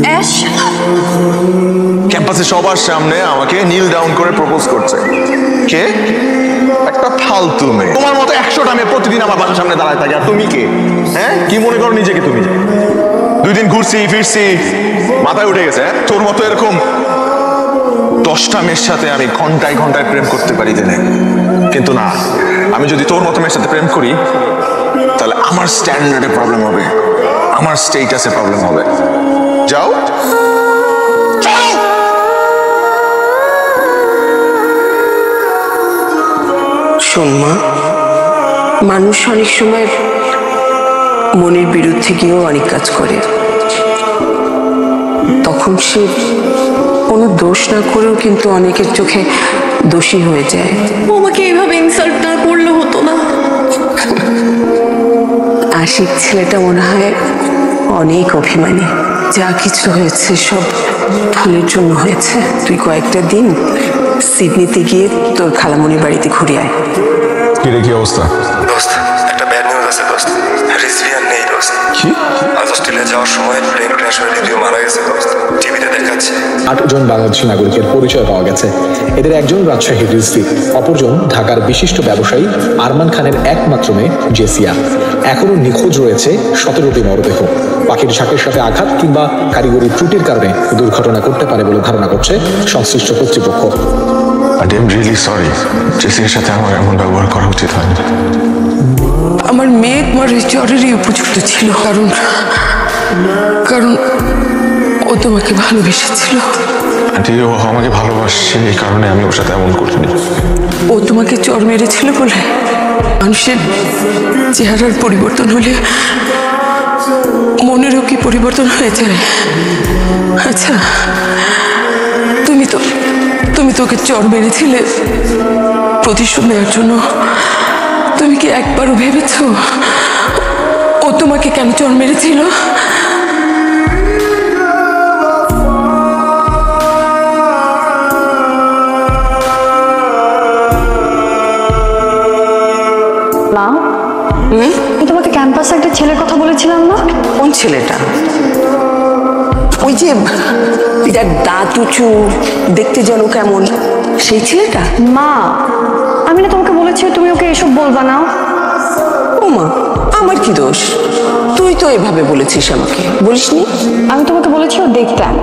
Ash ক্যাম্পাসে সবার সামনে আমাকে নীল ডাউন করে প্রপোজ করছে। কে? একটা ফালতু মেয়ে। তোমার মতো 100টা মেয়ে প্রতিদিন আমার বাসার সামনে দাঁড়ায় থাকে, আর তুমি কে? হ্যাঁ, কি মনে করো নিজেকে তুমি? 2 দিন ঘুরছি ফিরছি, মাথায় উঠে গেছে। তোর মতো এরকম 10টা মেয়ের সাথে আমি ঘন্টায় ঘন্টায় প্রেম করতে পারি জেনে, কিন্তু না, আমি যদি তোর মতো মেয়ের সাথে প্রেম করি তাহলে আমার স্ট্যান্ডার্ডে প্রবলেম হবে, আমার স্টেটাসে প্রবলেম হবে। যাও। শোন মা, মানুষ অনেক সময় মনের বিরুদ্ধে গিয়েও অনেক কাজ করে। তখন সে কোনো দোষ না করেও কিন্তু অনেকের চোখে দোষী হয়ে যায়। আমাকে এইভাবে ইনসাল্ট না করলে হতো না। আশিক ছেলেটা মনে হয় অনেক অভিমানী। যা কিছু হয়েছে সব ভুলের জন্য হয়েছে। তুই কয়েকটা দিন সিডনিতে গিয়ে তোর খালামণির বাড়িতে ঘুরে আয়। কি অবস্থা? দোস্ত, একটা ব্যাড নিউজ আছে দোস্ত। রিজভিয়ান নেই দোস্ত। কি? আজ অস্ট্রেলিয়া যাওয়ার সময় প্লেন ক্র্যাশ হয়ে রিভিউ মারা গেছে দোস্ত। টিভিতে দেখাচ্ছে। 8 জন বাংলাদেশি নাগরিকের পরিচয় পাওয়া গেছে। এদের একজন রাজশাহীর রিজভি, অপরজন ঢাকার বিশিষ্ট ব্যবসায়ী আরমান খানের একমাত্র মেয়ে জেসিয়া। এখনও নিখোঁজ রয়েছে 17টি মরদেহ। পাখির ঝাঁকের সাথে আঘাত কিংবা কারিগরি ত্রুটির কারণে দুর্ঘটনা করতে পারে বলে ধারণা করছে সংশ্লিষ্ট কর্তৃপক্ষ। I am really sorry. জেসির সাথে আমার এমন ব্যবহার করা উচিত হয়নি। আমার মেয়ে তোমার জ্বরেরই উপযুক্ত ছিল, কারণ ও তোমাকে ভালোবেসেছিল। আন্টি, ও আমাকে ভালোবাসে, এই কারণে আমি ওর সাথে এমন করিনি। ও তোমাকে চর মেরেছিল বলে মানুষের চেহারার পরিবর্তন হলে মনেরও কি পরিবর্তন হয়ে যায়? আচ্ছা, তুমি তোকে চর মেরেছিলে প্রতিশোধ নেওয়ার জন্য। তুমি কি একবারও ভেবেছ ও তোমাকে কেন চর মেরেছিল? মা, আমি তোমাকে ক্যাম্পাসে একটা ছেলের কথা বলেছিলাম না? কোন ছেলেটা? ওই যে যার দাঁত উঁচু, দেখতে যেন কেমন, সেই ছেলেটা? মা, আমি না তোমাকে বলেছি তুমি ওকে এসব বলবা না। ও মা, আমার কি দোষ? তুই তো এভাবে বলেছিস আমাকে, বলিসনি? আমি তোমাকে বলেছি ও দেখতাম,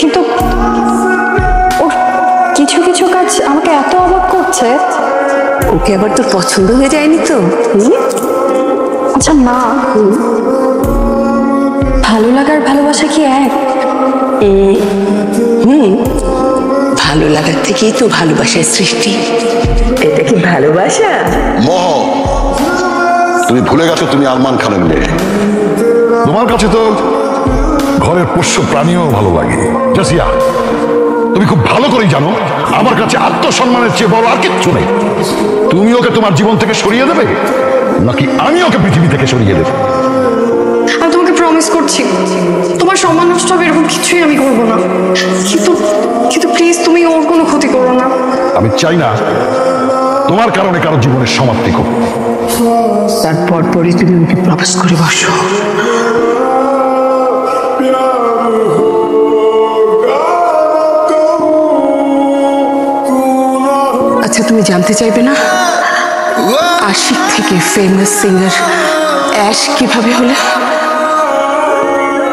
কিন্তু ওর কিছু কিছু কাজ আমাকে এত অবাক করছে। ওকে আবার তোর পছন্দ হয়ে যায়নি তো? আচ্ছা মা, ভালো লাগার ভালোবাসা কি এক? ভালো লাগার থেকেই তো ভালোবাসার সৃষ্টি। এটা কি ভালোবাসা? মোহ, তুমি ভুলে গেছো তুমি আরমান খানের মেয়ে। তোমার কাছে তো ঘরের পোষ্য প্রাণীও ভালো লাগে। জাসিয়া, তুমি খুব ভালো করেই জানো আমার কাছে আত্মসম্মানের চেয়ে বড় আর কিচ্ছু নেই। তুমি ওকে তোমার জীবন থেকে সরিয়ে দেবে, নাকি আমি ওকে পৃথিবী থেকে সরিয়ে দেব? আমি তোমাকে প্রমিস করছি তোমার সম্মান নষ্ট হবে এরকম কিছুই আমি করবো না। কিন্তু প্লিজ তুমি ওর কোনো ক্ষতি করো না। আমি চাই না তোমার কারণে কারো জীবনের সমাপ্তি হোক। তারপর পরই তুমি ওকে প্রপোজ করে বসো। আচ্ছা, তুমি জানতে চাইবে না আশিক থেকে ফেমাস সিঙ্গার অ্যাশ কিভাবে হলে?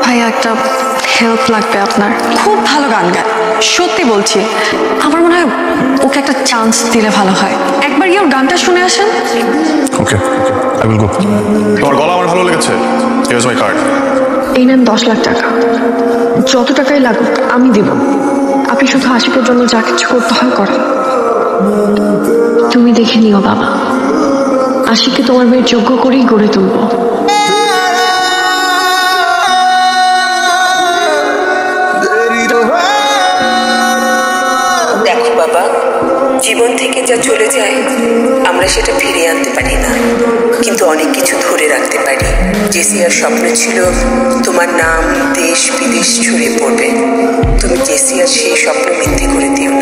ভাইয়া, একটা হেল্প লাগবে আপনার। খুব ভালো গান গায়, সত্যি বলছি। আমার মনে হয় ওকে একটা চান্স দিলে ভালো হয়। একবার গিয়ে ওর গানটা শুনে আসেন। ওকে, আই উইল গো। তোমার গলা আমার ভালো লেগেছে। Here is my card. এই নেন 10 লাখ টাকা। যত টাকাই লাগুক আমি দিব। আপনি শুধু আশিকের জন্য যা কিছু করতে হয় করেন। তুমি দেখে নিও বাবা, আশিককে তোমার মেয়ের যোগ্য করেই গড়ে তুলবো। দেখো বাবা, জীবন থেকে যা চলে যায় আমরা সেটা ফিরিয়ে আনতে পারি না, কিন্তু অনেক কিছু ধরে রাখতে পারি। জেসিয়ার স্বপ্ন ছিল তোমার নাম দেশ বিদেশ ছড়িয়ে পড়বে। তুমি জেসিয়ার সেই স্বপ্ন মিথ্যে করে দিও।